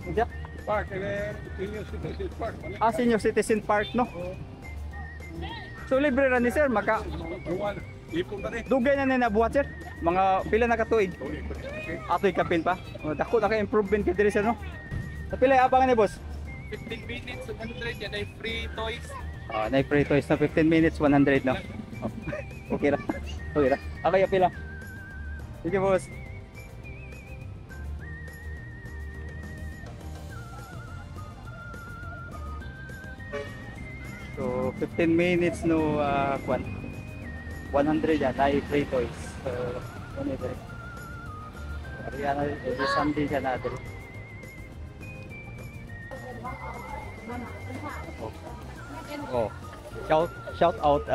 Diyan? Park, senior citizen park. Senior Citizen Park, no? So libre ra ni sir, maka Ipon na rin. dugay na nabuhat sir. Mga pila na katuig. Atoy kapin pa. Dako na ka improvement ka diri sir, no? Sa pila abangan ni boss? 15 minutes, 100 yan ay free toys. Na free toys na 15 minutes 100 no. Okay ra. Okay ra. Okay pila. Sige boss. So 15 minutes no kwan. 100 yan ay free toys. So ano ito? Ariana every Sunday ka na dito. Oh. Shout out.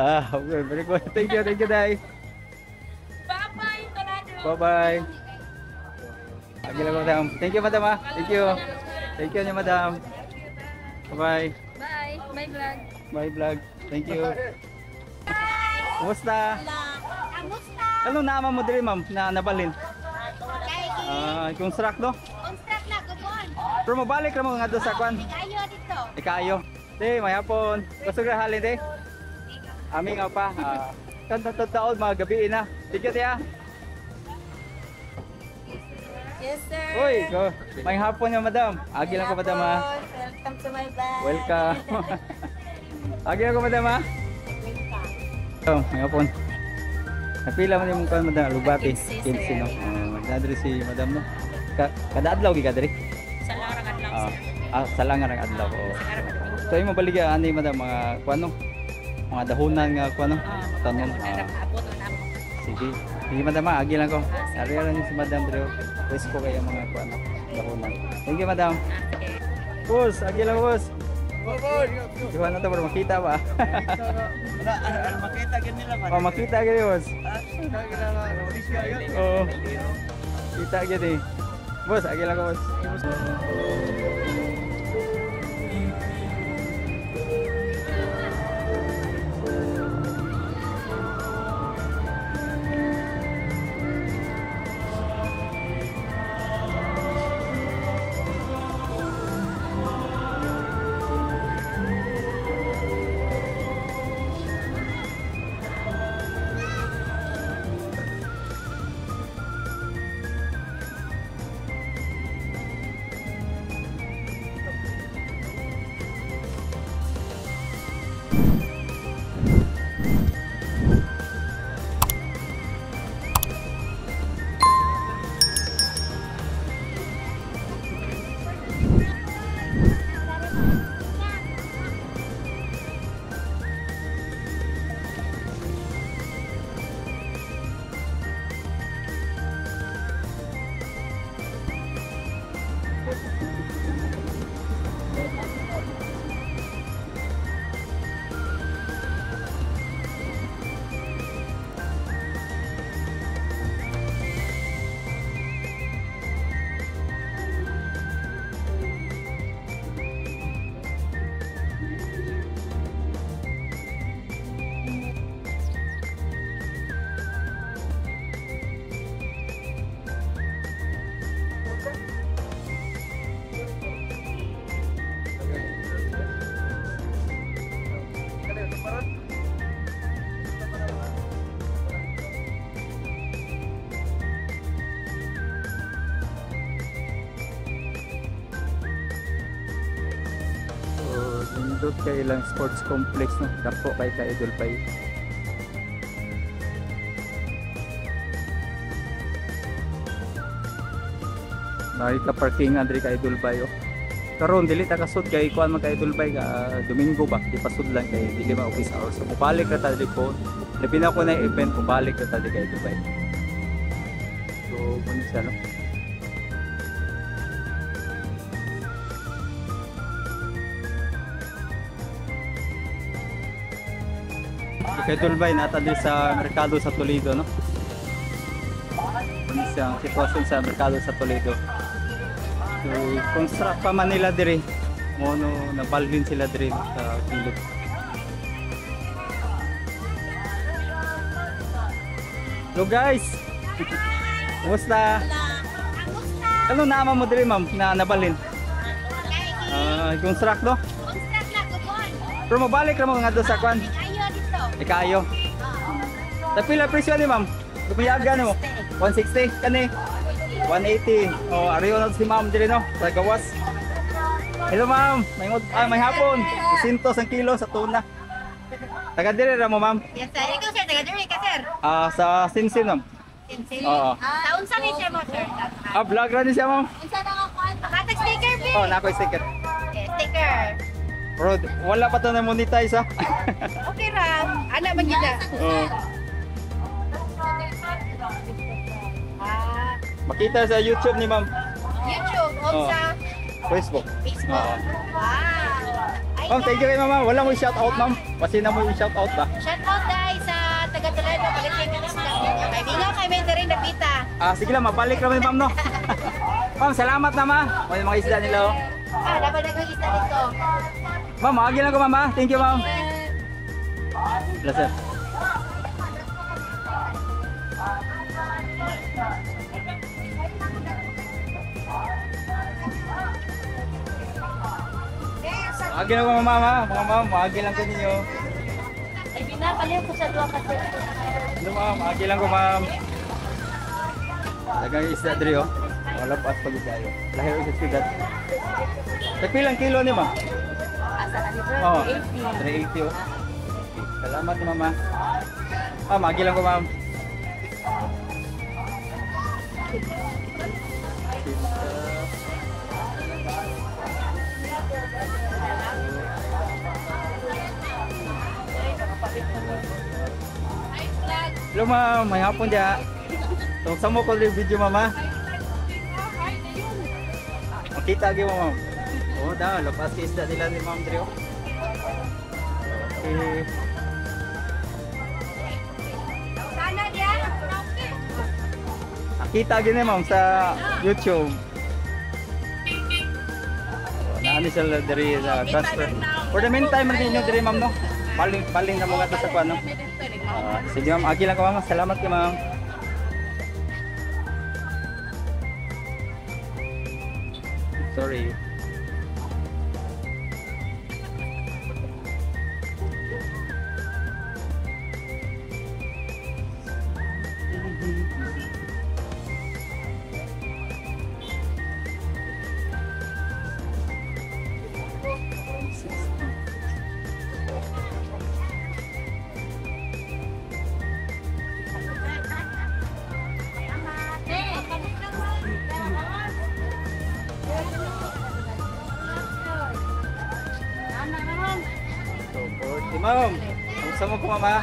Very good. Thank you, Dai. Bye-bye, Torado. Bye-bye. Agila ko madam. Thank you, madam. Thank you. Thank you, madam. Bye-bye. Bye. Bye, vlog. Bye, vlog. Thank you. Kumusta? Kamusta? Ano naman mo diri, ma'am, na nabalin? Construct, no? Construct na, gubon. Pero mabalik ra mo nga doon sa kwan. Kayo dito. Ikayo. Te, may hapon. Gusto ka halin, te? Ami nga pa. Taon mga gabi na. Sige, te, Yes, sir. Uy, may hapon yung madam. Agi lang ko, madam, ha? Welcome to my vlog. Welcome. Agi lang ko, madam, ha? Welcome. May hapon. Napila man yung kwan, madam. Lubati. 15, 15, no? Nadiri si madam, no? Kada adlaw, gi ka diri? Sa larangan lang, sir. Sa langan ang adlaw. So, yung mabaliga, ano yung madam, mga kwan, no? Mga dahunan nga kwan, no? Tanon. Abot na ako. Sige. Sige, madam, ha? Agi lang ko. Sariya lang yung si madam, pero pwes ko kayo mga kwan, no? Dahunan. Thank you, madam. Okay. Boss, agi lang, boss. Iwan na to para makita ba? Makita ganyan nila man. Makita gini, boss. Oo. Kita gini. Boss, agi lang ko, boss. Nindot kay ilang sports complex, no? Dapo kay Idol Pay. Nakita parking andri kay Idol Pay, oh. Karon dili ta kasud kay kuan man kay Idol Pay ka Domingo ba di pasud lang kay dili ma office hours. So balik ra ta dili po. Labi na ko na event ko balik ra ta dili kay Idol Pay. So kuno siya, no? Kay Tulbay nata di sa merkado sa Toledo, no? Ano siya sitwasyon sa merkado sa Toledo. So construct pa man nila diri. Mono nabalhin sila diri sa kilid. Hello guys. Kumusta? Kamusta? Ano naama mo diri ma'am na nabalhin? Construct no? Construct na, kupon. Pero mabalik ra mo nga doon sa kwan. Ayo dito. Ikayo. Sa pila presyo ni ma'am? Lumiyaga no? 160 kani. 180. Oh, ariyo na si ma'am diri no? Sa gawas. Hello ma'am. May hapon. 100 ang kilo sa tuna. Taga diri ra mo ma'am? Yes, sir. Ikaw, sir. Taga-diri ka, sir. Sa Sinsin ma'am. Oo. Sa unsa ni siya mo, sir? Vlog ra ni siya ma'am. Unsa na ka kuan? Pakatag sticker, Bill. Oh, na ako sticker. Okay, sticker. Bro, wala pa to na monetize ha. Okay ra. Ana man gid. Oo. Ah, Makita sa YouTube ni ma'am. YouTube, Oo. unsa? Facebook. Facebook. Oo. Wow. Ay, Ma'am, thank you kay ma'am. Wala mo i-shout out ma'am. Kasi na mo i-shout out ba? shout out guys sa taga-Talado, Balikin ng isla. Kay Bingaw kay may diri napita. Sige lang, mabalik naman ma'am no. Ma'am, salamat na ma. May mga isda nila oh. Dapat nag-isda dito. Ma'am, maagi lang ko ma'am ha. Thank you ma'am. Bless sir. Maagi lang ko ma'am ha. Mga ma'am, maagi lang ko ninyo. Ay, binapaliw ko sa duwa kasi. Ano ma'am, maagi lang ko ma'am. Dagang isda diri oh. Wala pa as pagkayo. Lahir sa siyudad. Pilang kilo ni ma'am? Asa ka dito? Oo. 80. 380 oh. Salamat ni mama. Magi lang ko ma'am. Hello ma'am, may hapon dia. Tungsa mo ko yung video mama. Makita gyud mo ma'am. Oh, da, lapas ka isda nila ni Ma'am Drio. Okay. Sana dia. Nakita gyud ni ma'am sa YouTube. Naani sila diri sa transfer. For the meantime, man ninyo diri ma'am no. Paling na mga to sa kuan no. Sige ma'am, agi lang ko ma'am. Salamat kay ma'am. Sorry. So, 40 ma'am. Kung mo po mama.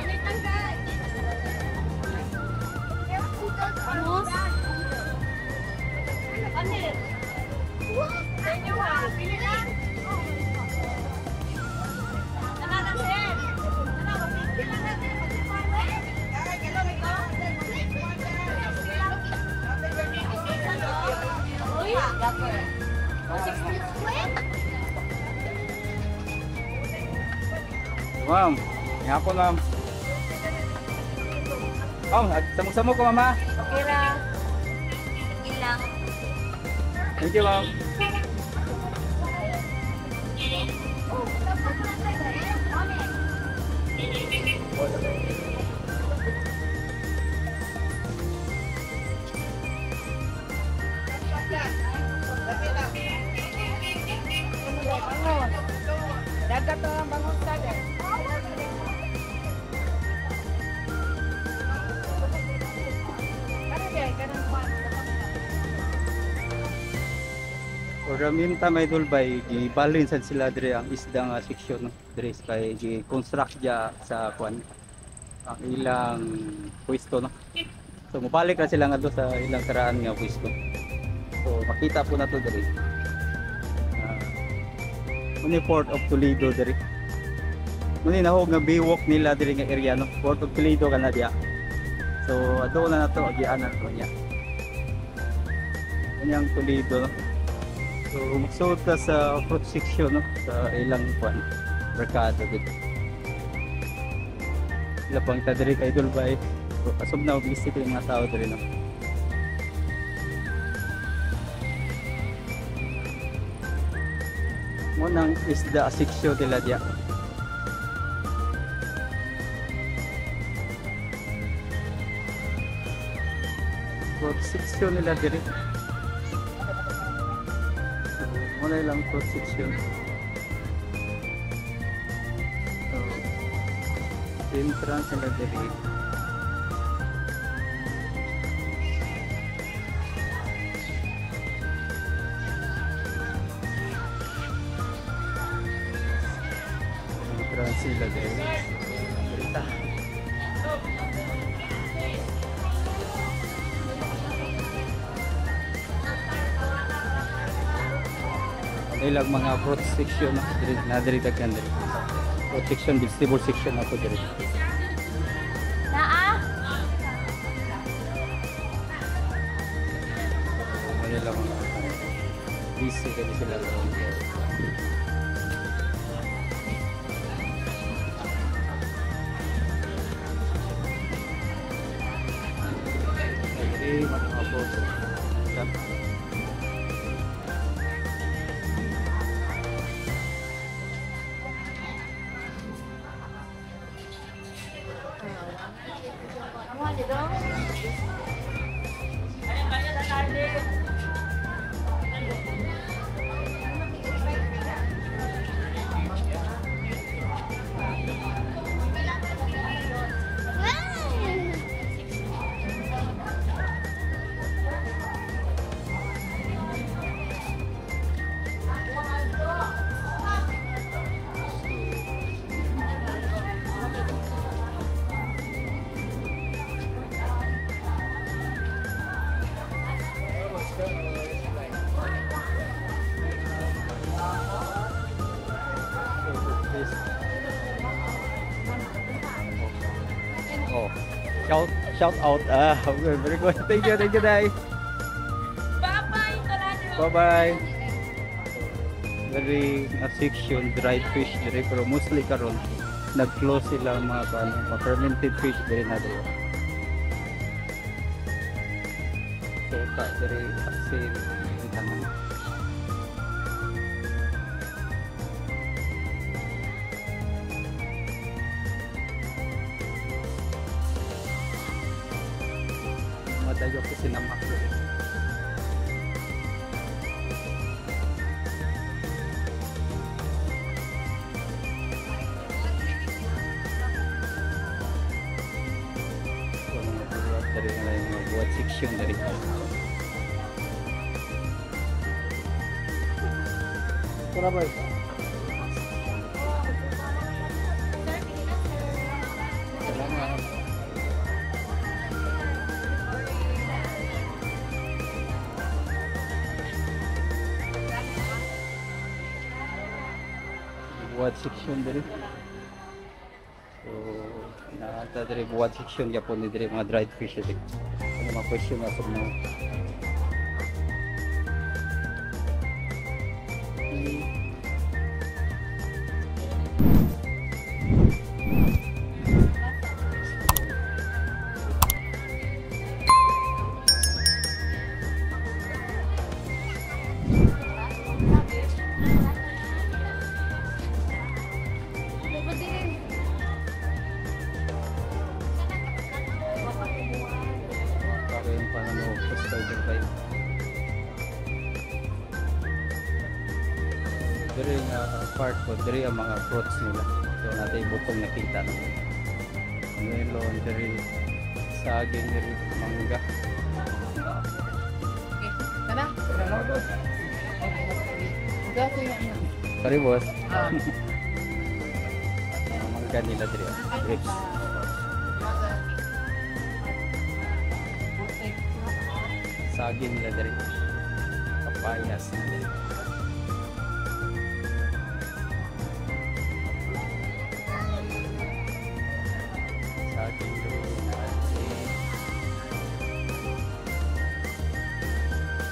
Ma'am, hapon ma'am. Ma'am, samok-samok ko mama. Okay ra. Ilang. Thank you ma'am. Dagat to ang bangon dagat. Raminta may dulbay, gibalin sad sila dire ang isda nga seksyon no. Dire kay gi-construct dia sa kwan ang ilang pwesto no. So mobalik na sila nga do sa ilang karaan nga pwesto. So makita po na to dire. Muni Port of Toledo dire. Muni nahog nga biwok nila dire nga area no. Port of Toledo kana dia. So ato na nato agian na to niya. Kanyang Toledo no. So magsuot ka sa fruit section no, sa ilang kwan merkado dito. Sila pang tadiri kay Dulbay. So, asog na mag-isip yung mga tao dito no. Munang isda siksyo nila diya. Fruit section nila diri. Muna lang fruit section. So, entrance nila diri. Entrance nila diri. Berita. Ilang mga fruit section na diri daghan diri. Fruit section, vegetable section ako diri. Naa. Ilang mga busy kami sila. Diri mga fruit. Ano dito? Oh, shout out. Very good. Thank you, Dai. Bye bye. Very section dried fish diri pero mostly karon nag-close sila mga fermented fish diri na diri. So ta diri asin tanan. Madayo ko sinamak diri. Dari na yung mga buhat section dari. Tara ba? Salamat. Buhat section dari. So, nata dari buat section Japon ni dari mga dried fish dito. Ano mga question na sa mga yung pananaw sa spider bite. Diri nga part ko, diri ang mga fruits nila. So natin butong nakita na. Melon, diri saging, diri mangga. Tara. Sorry boss. Mangga nila diri. Grapes. Saging nila diri. Papayas na diri. Saging diri.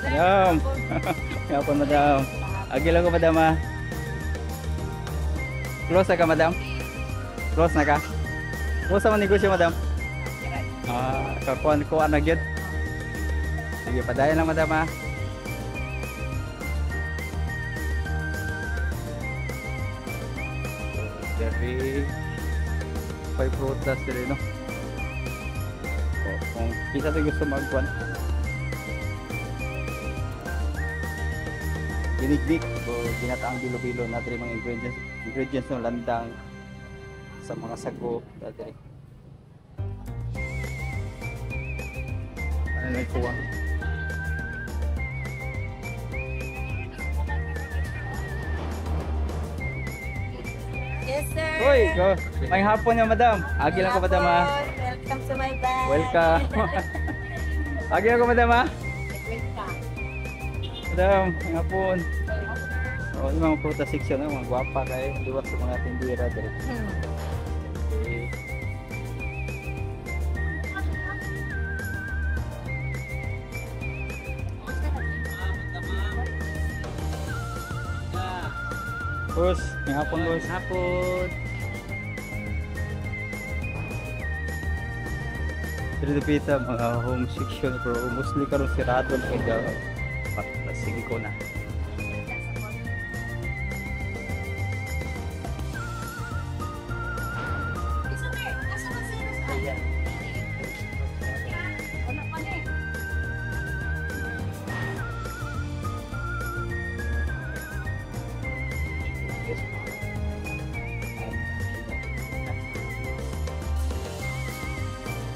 Madam. Ngapa madam? Agi lang ko madam ah. Close na ka madam? Close na ka? Close man negosyo madam? Kakuan ko ana gyud. Sige, padayon lang madam ah. Dari may prutas diri no. Kung kita tayo gusto magkuhan. Ginigdik o ginataang bilo-bilo na diri mga ingredients ng landang sa mga sago diri. Ano na kuha? Yes, sir. Hoy, go. May hapon niya, madam. Agi lang ko, madam, ha. Welcome to my bag. Welcome. Agi lang ko, madam, ha. Welcome. Madam, may hapon. O, yung mga prutas section, mga gwapa kayo. Liwat sa mga tindira diri. Okay. Boss, may hapon, boss. Hapon. Dito dipita mga home section pero mostly karon sirado na kaya sige ko na.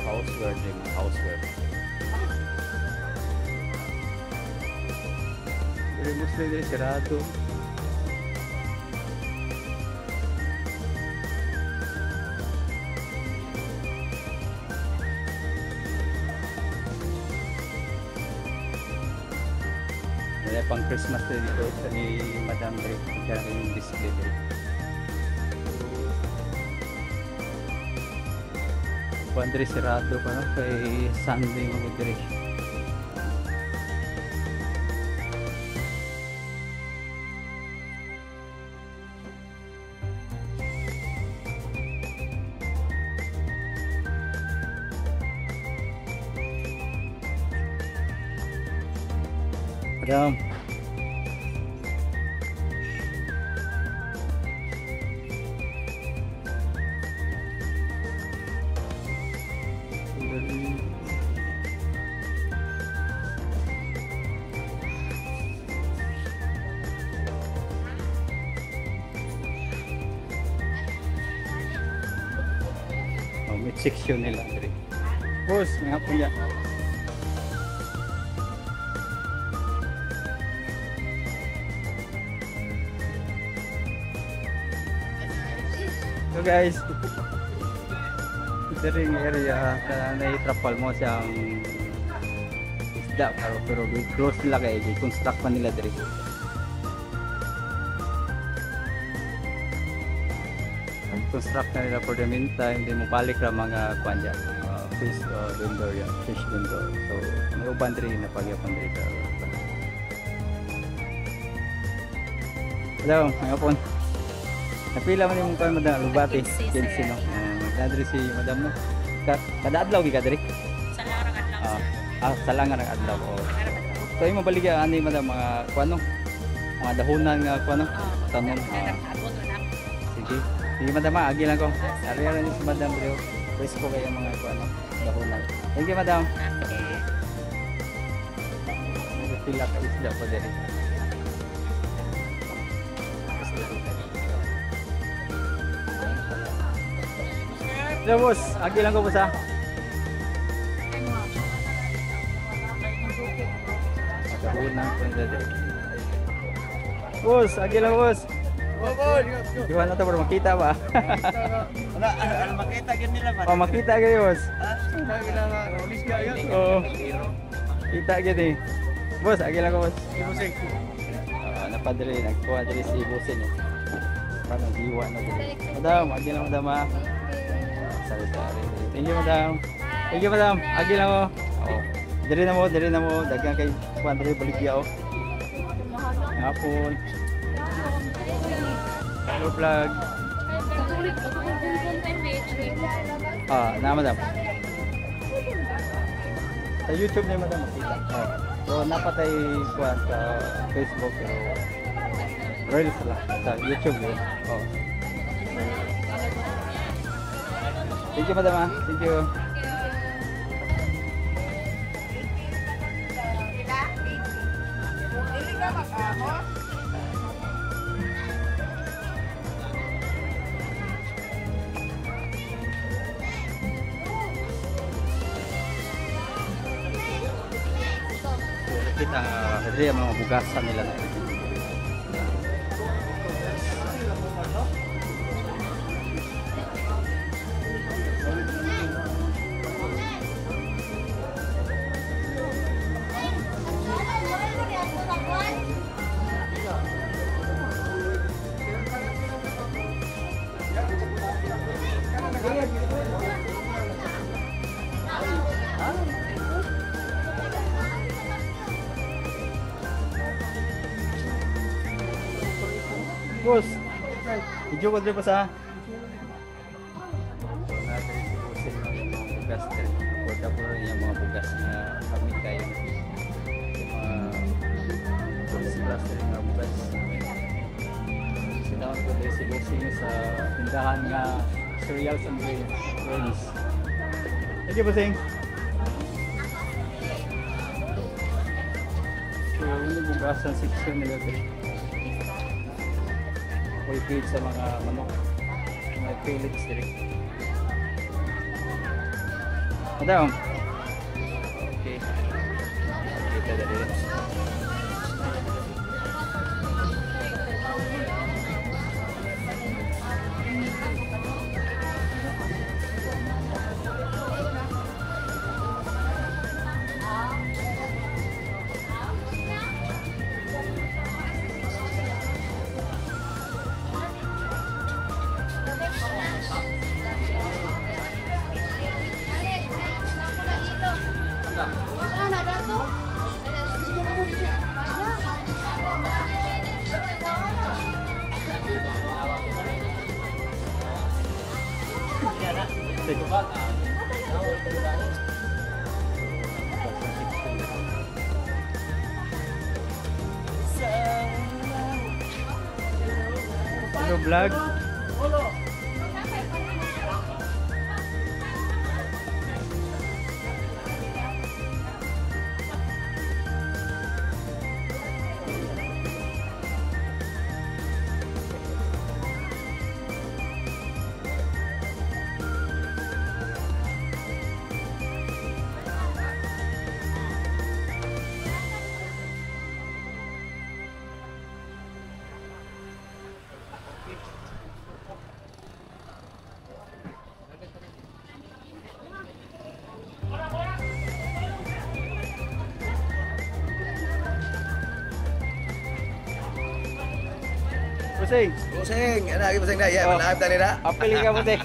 Houseware din, houseware. Pero mostly din sirado. Wala pang Christmas din dito sa ni Madam Drake. Kaya yung display din. Andre sirado pa no kay Sunday mo dire. Madam. May section nila diri. Boss, may hapon ya. So guys, ito rin yung area na naitrapal mo siyang isda pero close nila kayo, i-construct pa nila diri. Construct na nila for the meantime, hindi mo balik ra mga kwan dyan, fish vendor yan, fish vendor. So, may uban rin na pagyapan rin sa hello, may hapon. Napila man yung kwan, madam, lubati, 15 no. Nagdadri si madam no. Kada adlaw ka diri? Sa larang adlaw. Sa langan ng adlaw. So, yung mabaligya, ano yung madam, mga kwan no? Mga dahunan nga kwan no? Tanon. Sige. Sige madam, agi lang ko. Ariya lang si madam bro. Pwes ko kayo mga ano, dahunan. Thank you madam. Pila ka isda po diri. Hello boss, agi lang ko boss ha. Dahunan po diri. Boss, agi lang boss. Di ba na ito bro, makita ba? Wala, makita gan nila ba? Oh, makita kayo boss. Ulis ka yun. Oo. Kita gini. Boss, agi lang ko boss. Ibusing. Napadali, nagkuha dali si Bosin. Parang diwa na dali. Madam, agi lang madam ha. Sorry. Thank you madam. Thank you madam. Agi lang ko. Oh. Dali na mo. Dagang kay kuha dali baligya oh. Hapon. Hello vlog. Na madam. Sa YouTube niya madam makita. Oh. So napatay kuha sa Facebook pero Reels lang sa YouTube yun. Oh. Thank you, madam. Ah. Thank you. Kita hindi ang mga bugasan nila. Bos, hijau ko dito sa bugas din. Affordable rin yung mga bugas na kami kayo. Yung mga plus rin mga bugas. Sinawag ko din si Bossing sa tindahan nga cereals and grains. Thank you, Bossing. So, yung bugasan section nila din. May feed sa mga manok, may pellets direct. Madam. Okay. Kita dari. Hello vlog. Bossing, Pusing, ano lagi pusing dah? Ya, Oh. live tadi dah. apel ka Bossing.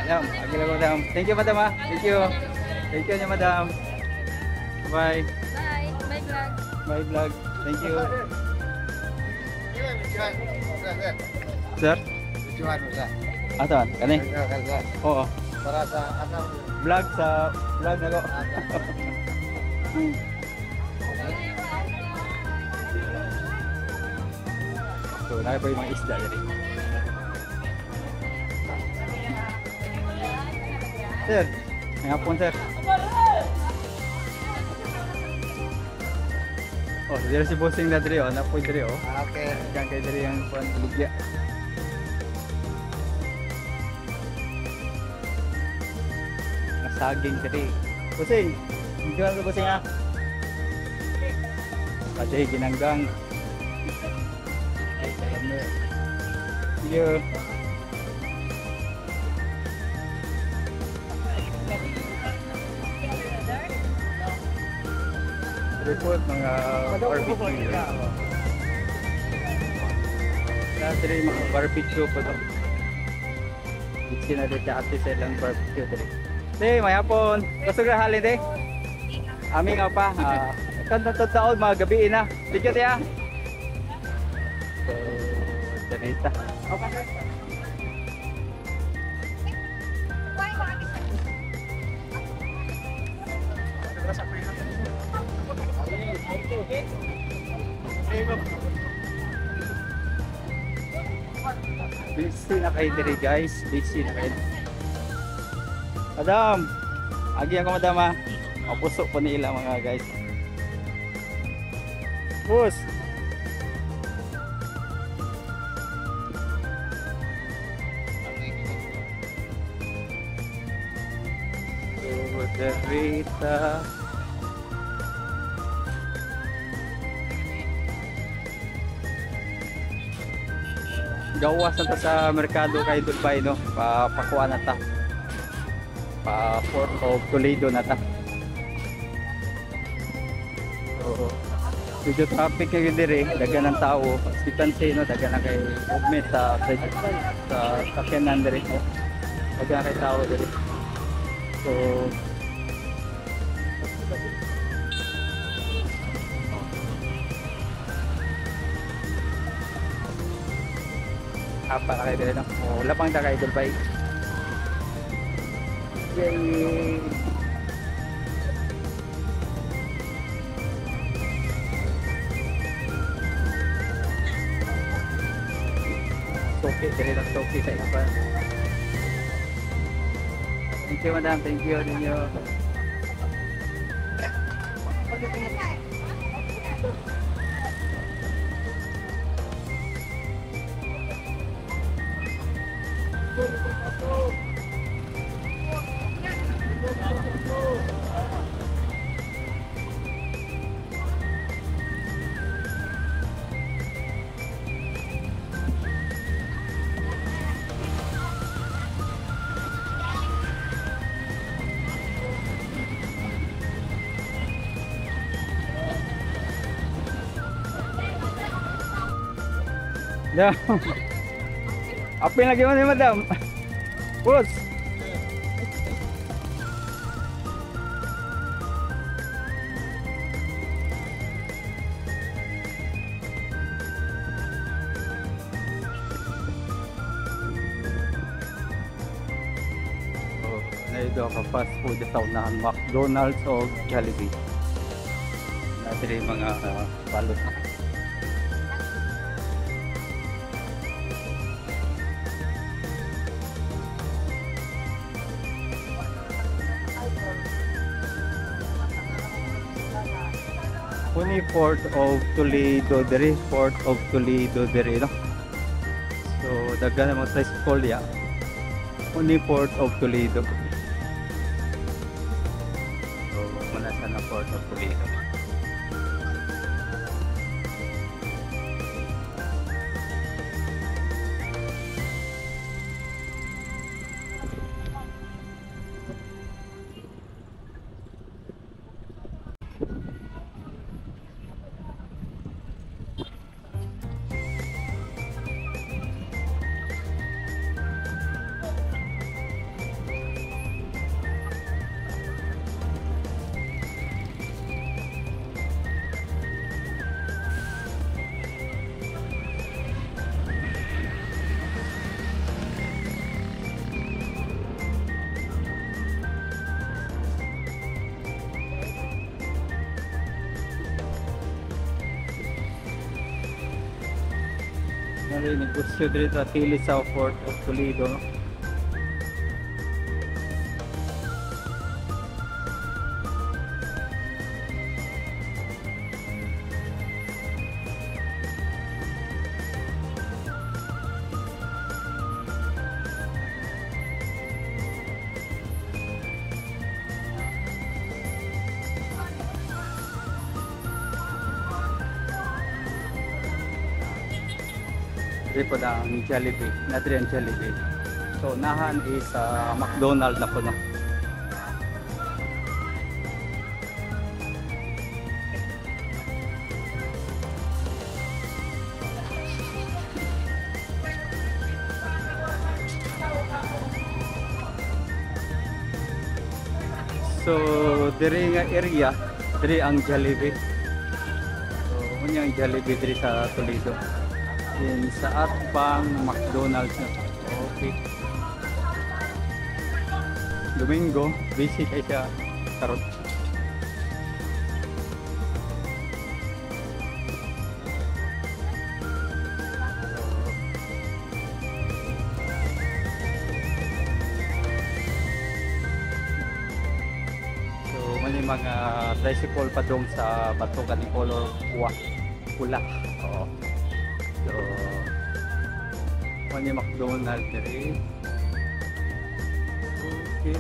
Madam, lagi lang madam. Thank you madam ah. Thank you. Thank you niya madam. Bye. Bye. Bye vlog. Bye vlog. Thank you. Sir? Tujuan Ustaz. Ato, kani? Kan Oo. para sa ano Vlog sa vlog na ko. So, na po yung mga isda dali. Sir, may hapon sir. Oh, dito si Bossing na diri oh, napoy diri oh. Okay. Diyan kay diri ang kuan lugya. Saging diri. Bossing, jual ko Bossing ah. Pati ginanggang. Thank you. Report mga barbecue. Lahat rin mga barbecue po to. Itsin na dito ate sa ilang barbecue dito. Di, may hapon. Gusto ka holiday? Aming nga pa. Kanta taon mga gabi na. Dikit ya. So, ganita. Busy na kayo diri guys. Busy na kayo. Madam, agi ako madam ha. Mapusok po nila mga guys. Bus. Rita. Gawas na ta sa merkado kay Dulbay no. Pakuha na ta. Pa Port of Toledo na ta. So, medyo traffic kayo dire, dagan ng tao. Sitanse no, dagan na kay movement sa sakyanan dire. Dagan na kay tao dire. So, apa na kayo dire no? O, lapang ta kay Dulbay. Yay! Soke, dire lang soke sa iba. Thank you madam, thank you ninyo. No. Apil lagi mana madam? Bos. Oh, naido ka fast food sa unahan McDonald's o Jollibee. Natiri mga balot. Kuni Port of Toledo diri, Port of Toledo diri no. So daghan mo sa school ya. Kuni Port of Toledo. So muna sa na Port of Toledo. Negosyo dito sa Tili sa Port of Toledo. Dito po na ang Jollibee, Nadrian Jollibee. So nahan is McDonald's na po no. So diri nga area, diri ang Jollibee. So unyang Jollibee diri sa Toledo. Din sa atbang McDonald's na. Okay. Domingo, busy kay siya karon. May mga tricycle pa dong sa bato kani color pula. Oo. So may McDonald's diri. Okay.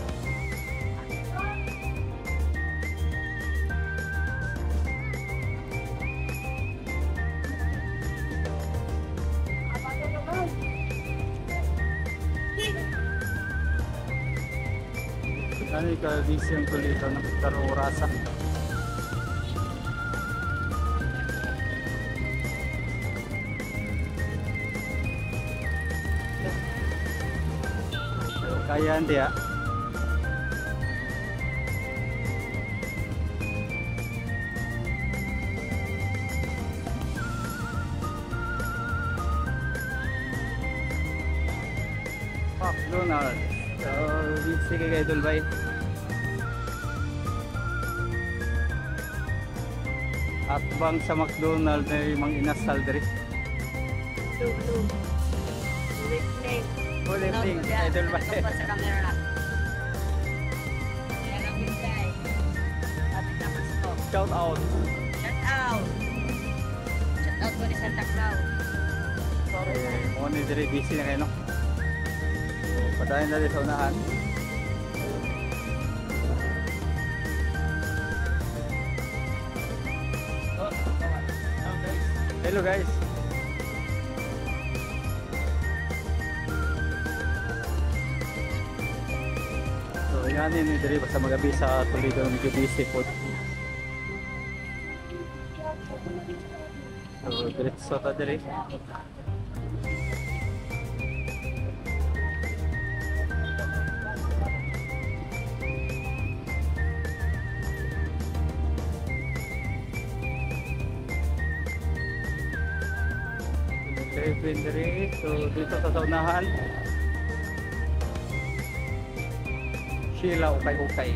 Ano ka visyon ko dito ng karurasa. Kaya hindi ah. McDonald's. So, sige kay Dulbay. At bang sa McDonald's ay mang inasal diri. Blue. Lifting. Lifting kay Dulbay. Sa camera. Ayan ang bintay. At tamas ko. Shout out. Shout out. Shout out ko ni Santa Claus. Mo ni diri busy na kayo no. So, padayon na sa unahan. Hello guys. So yan ni diri basta magabi sa Toledo medyo busy po. So diretso ta diri. Diri. So dito sa saunahan Sheila ukay-ukay.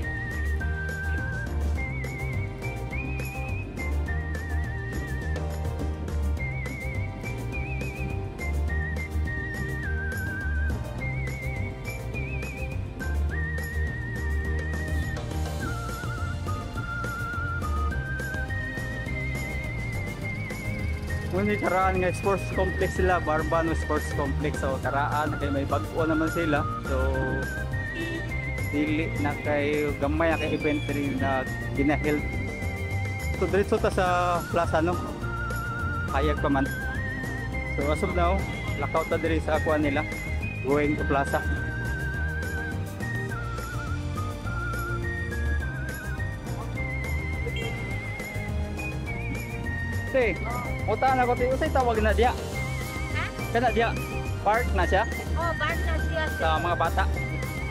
Muni karaan nga sports complex sila, Barbano Sports Complex. So karaan kay may bag-o naman sila. So dili na kay gamay kay inventory na ginaheld. So diretso ta sa plaza no. Hayag pa man. So as of now, lakaw ta diri sa akuan nila going to plaza. Te, utaan ako tayo. Usay tawag na diya. Ha? Kana diya. Park na siya Oh, bar na siya. sa mga bata.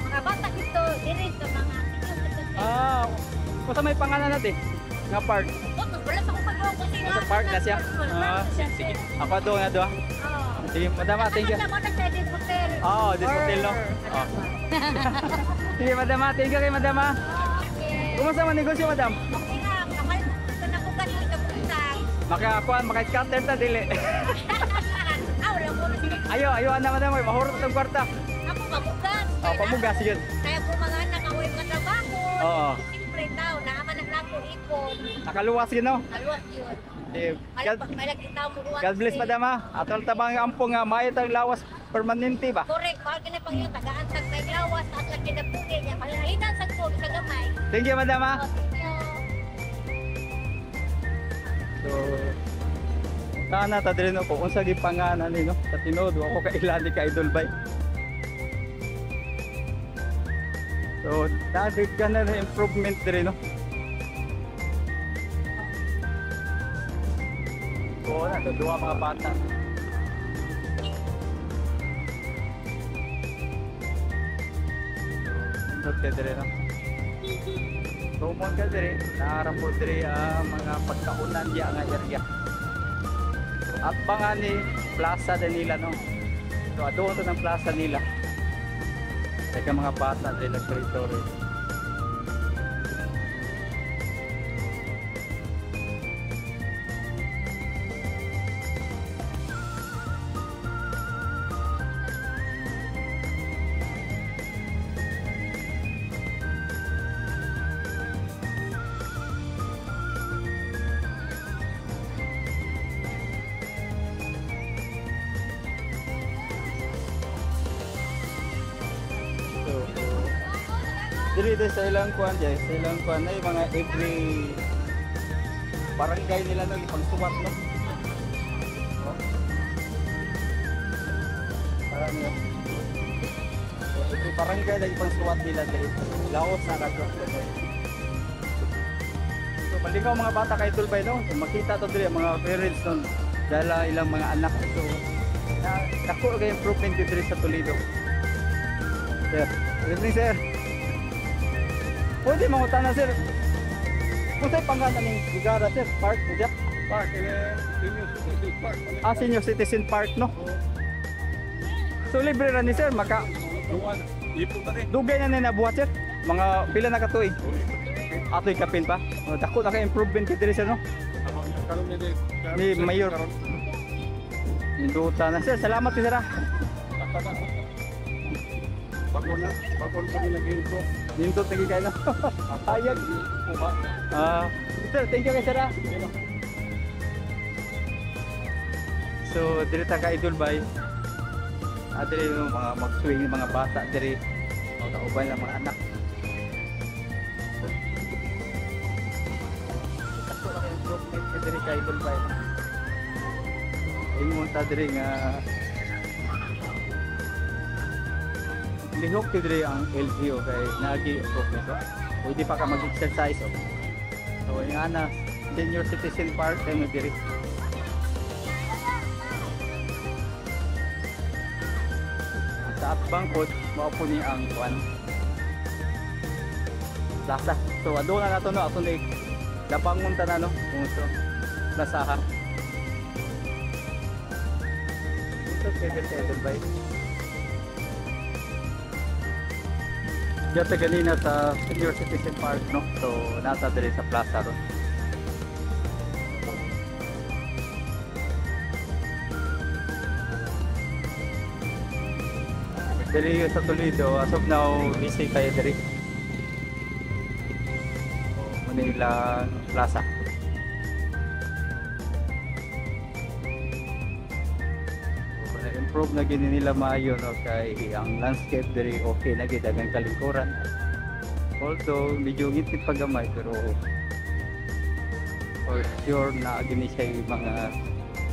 Mga bata dito, diri sa mga Ah, kung may pangalan natin nga park. wala sa kong pag-awag kasi Sa park na siya. Sige. Ako doon na doon. Sige, madama, thank you. Mo na sa this hotel. Oh, this hotel no. Oh. Sige, madama, thank you kay madama. Okay. Kumusta man negosyo, madam? Okay lang. Kapal sa nakugan mo ito puntang. Makakuan, maka-scatter ta dili. Wala mo na sige. Ayo ana madam, mahurot tong kwarta. Ako pamugas. Oh, pamugas yun. Kaya po mga anak away mga trabaho. Oo. Siyempre daw, naaman ang lako ipon. Nakaluwas yun no. Kaluwas yun. God, May nagkitaw mo ruwan. God bless madam ha. Atol tabang ampo nga maayot ang lawas permanente ba? Correct. Mahal ka na pang yung tagaan sa tayong lawas. At lagi na po niya. Mahalitan sa po sa gamay. Thank you madam ha. Oh, thank you. So kana ta diri no ko unsa gi panganan ni no sa tinuod ako kailani ka Idol Bay. So dagdag ka na improvement diri no. So na duwa mga bata. Indot ka diri no. Tumon ka diri, naarap po diri ang mga pagkaunan diya nga area. At banga ni plaza din nila no. So doon to ng plaza nila. Teka mga bata diri nag-territory. Dili sa ilang kuan jay, sa ilang kuan ay mga every barangay nila no ipang suwat no. Oh. Parang yun. So, every barangay na ipang suwat nila dili. Laos na kadto. So maligaw mga bata kay Tulbay no, so, makita to dili mga parents no dala ilang mga anak so dako kay improvement diri sa Toledo. Sir, good evening sir. Pwede mangutan na sir. Kung sa'yo pangalan ng Bigara sir, park mo dyan? Park, Senior Citizen Park. Senior Citizen Park no? So libre ra ni sir, maka Luwan, ipo pa rin. dugay na nabuhat sir. Mga pila na katuig. Atoy kapin pa. Dako na ka improvement kay diri sir no? Karoon niya din. Ni Mayor. Induta na sir. Salamat sir ha. Bakon ko nilagay ko. Dindot lagi kayo no? Ayag. Sir, thank you kay sir ha. So, diri ta ka Idol Bay. Diri yung mga mag-swing yung mga bata diri. O kauban ng mga anak. Ito lang yung improvement ka diri ka Idol Bay. Ingon ta diri nga lihok ko diri ang LGO kay nagi improvement. Pwede pa ka mag-exercise. So, yung ana, Senior Citizen Park ay mo diri. Sa bangkod, maupo ni ang kuan. Plaza. So, ado na nato no, ato ni Lapangon ta na no, kung so. Plazahan. Ito kay Bay. Dito ganina sa Senior Citizen Park no. So, nasa diri sa plaza ron. Diri sa Toledo, as of now, busy kayo diri. Manila Plaza. Na-improve na gini nila maayo no kay ang landscape diri okay na gid daghang kalingkuran. Although medyo ngitid pagamay pero for sure na gini siya yung mga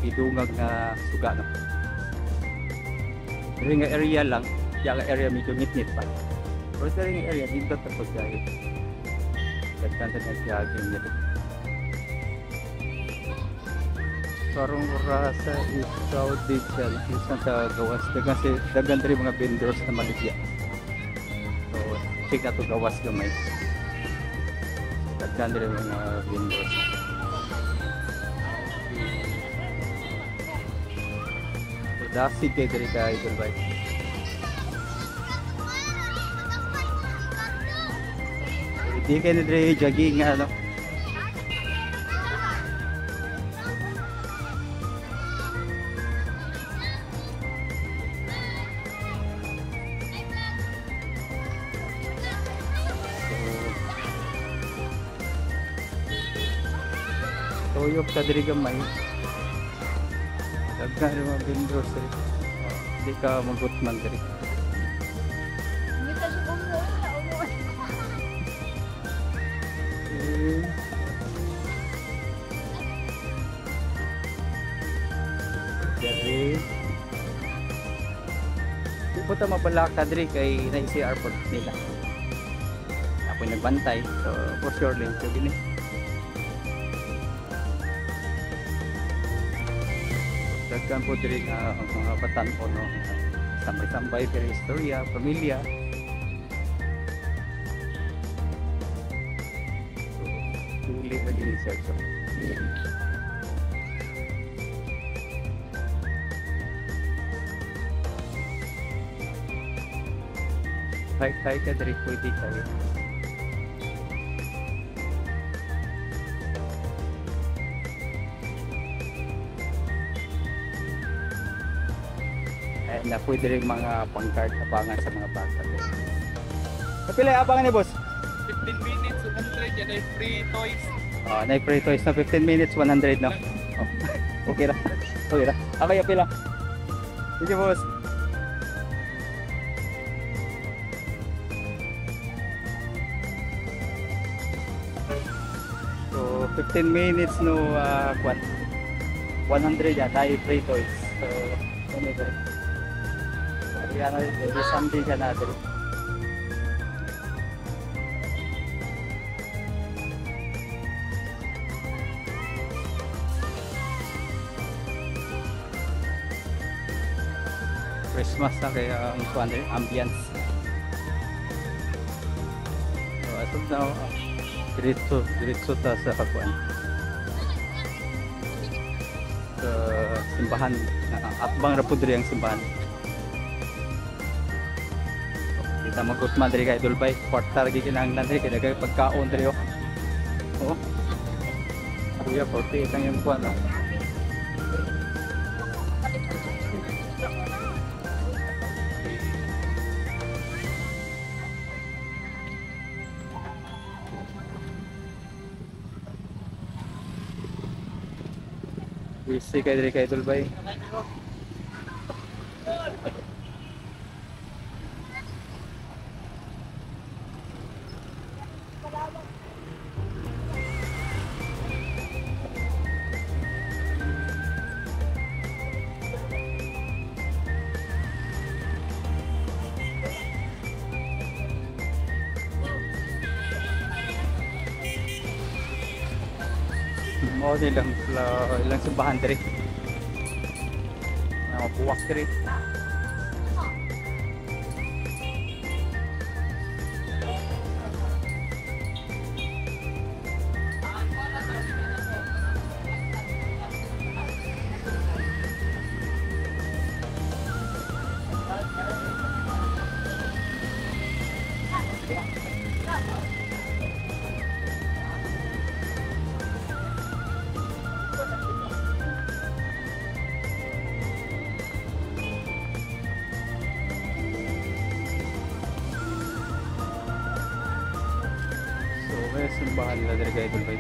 idungag na suga no. Diri nga area lang, yung area medyo ngitnit pa. Pero diri nga area dito tapos kay kanta na siya nito. Karong rasa is South Digital isa sa gawas dagan diri mga vendors na maligya. So check na to gawas gamay. Dagan diri mga vendors. So dasig kay diri kay Idol Bay. Di kay na diri jogging ano. Tuyok sa diri gamay. Daghan rin mga vendors diri. Hindi ka magutman diri. Diri. Di po ta mabalaka diri kay na-isi airport nila. Apoy nagbantay. So for sure din so gini. Daghan po diri nga mga batan-o no. Sambay-sambay pero istorya, pamilya. dili ra gini sir. So, Hike ka diri pwede kayo. Na pwede rin mga pang-card abangan sa mga bata. Kapila abangan ni boss? 15 minutes, 100 yan ay free toys. Na free toys na 15 minutes 100 no. Oh. Okay ra. Okay ra. Okay apila. Sige boss. So 15 minutes no kwan. 100 yan ay free toys. So ano ito? Yan ay something ka natin. Christmas na kaya ang ambience. So as of now, diretso ta sa kakuan. Sa simbahan, atbang ra pud diri ang simbahan. Kita magutman diri kay Dulbay, kwarta lagi kinahanglan diri kay dagay pagkaon diri oh. Oo. Kuya, 48 ang yung kuan. Busy kay diri kay Dulbay. Mo ilang simbahan diri. Buwak diri. Simbahan nila dari kay Dulbay.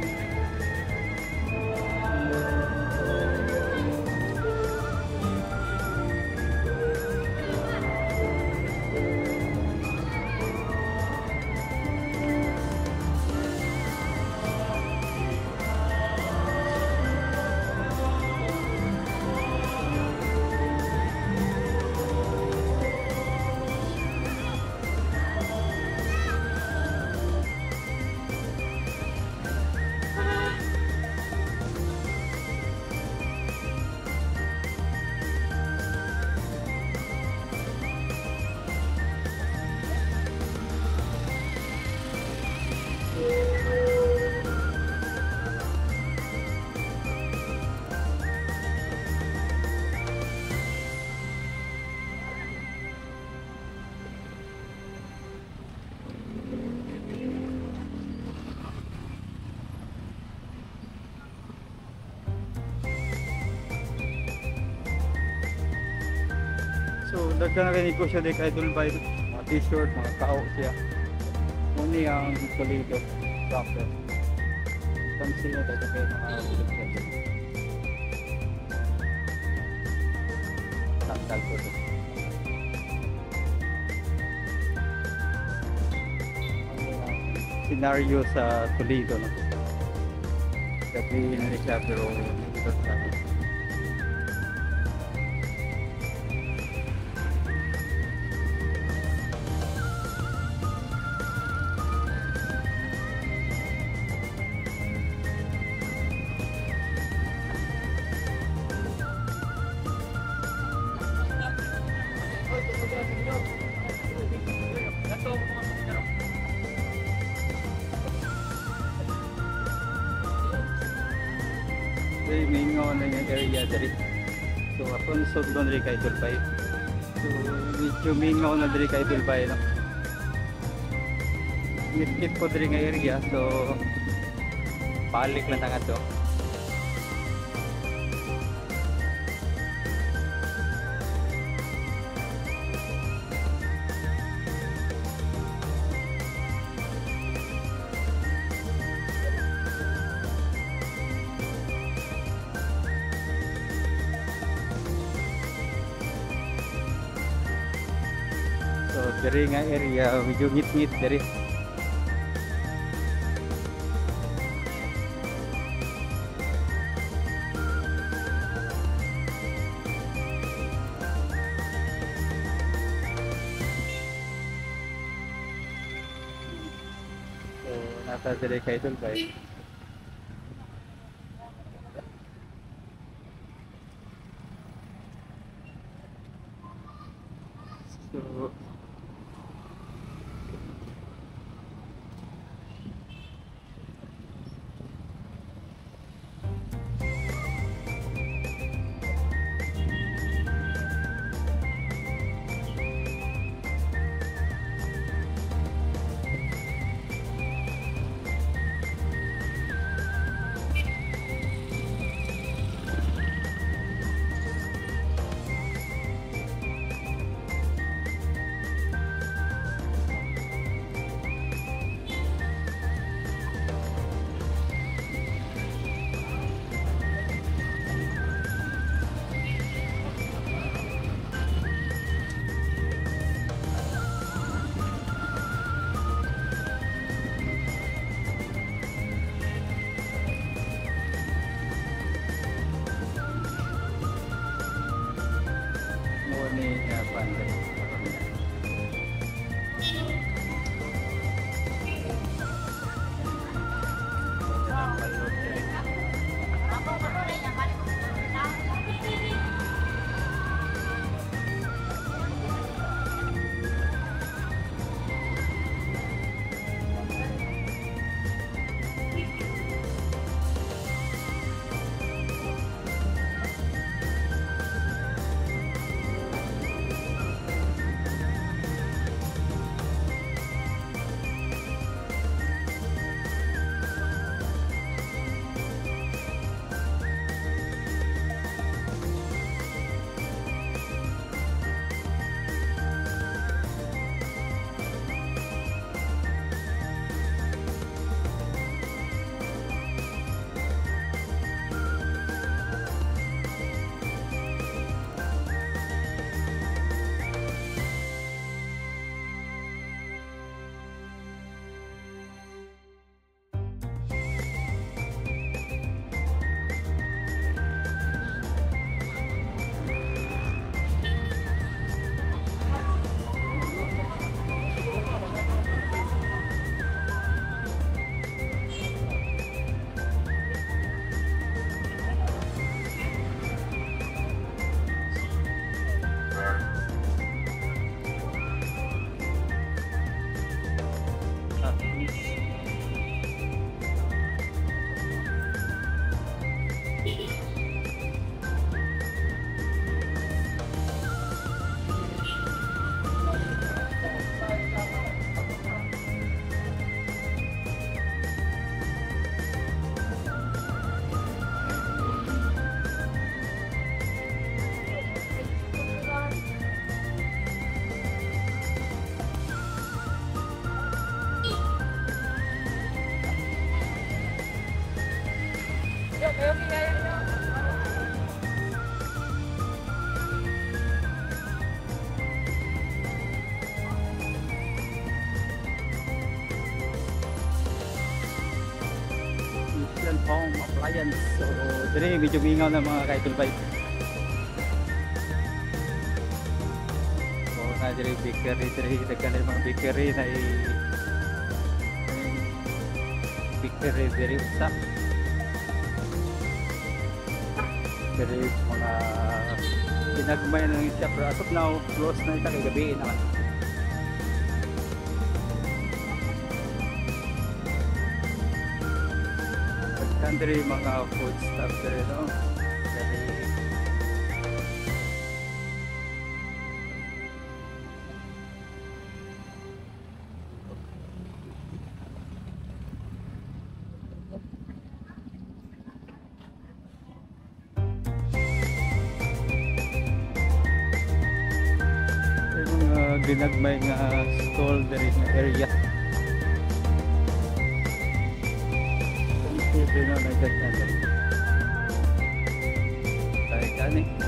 So, daghan na negosyo di kay Dulbay. Mga t-shirt, mga kao siya. Muni ang Toledo. Rapper. Pansin na tayo kayo mga ulit siya. Tanggal ko ito. Scenario sa Toledo. No? Gabi na rin siya pero ito sa diri mingaw na yung area diri. So akong sudlon diri kay Dulbay. So medyo mingaw na diri kay Dulbay no. Ngit ko diri nga area so balik lang tangad to. So diri nga area medyo ngit-ngit diri. So nasa diri kay Dulbay. So mo ni Pandit. Christian Home Appliance. So, diri medyo mingaw na mga kaidulbay. So, na diri bakery, diri daghan na mga bakery na bakery diri usa. Diri mga pinagmay na ng shop. As of now, close na ita kay gabi naman. Andre mga food stuff dere no. Dari yung mga ginagmay nga stall dere nga area. Hindi na nagkakita. Tayo ka ni.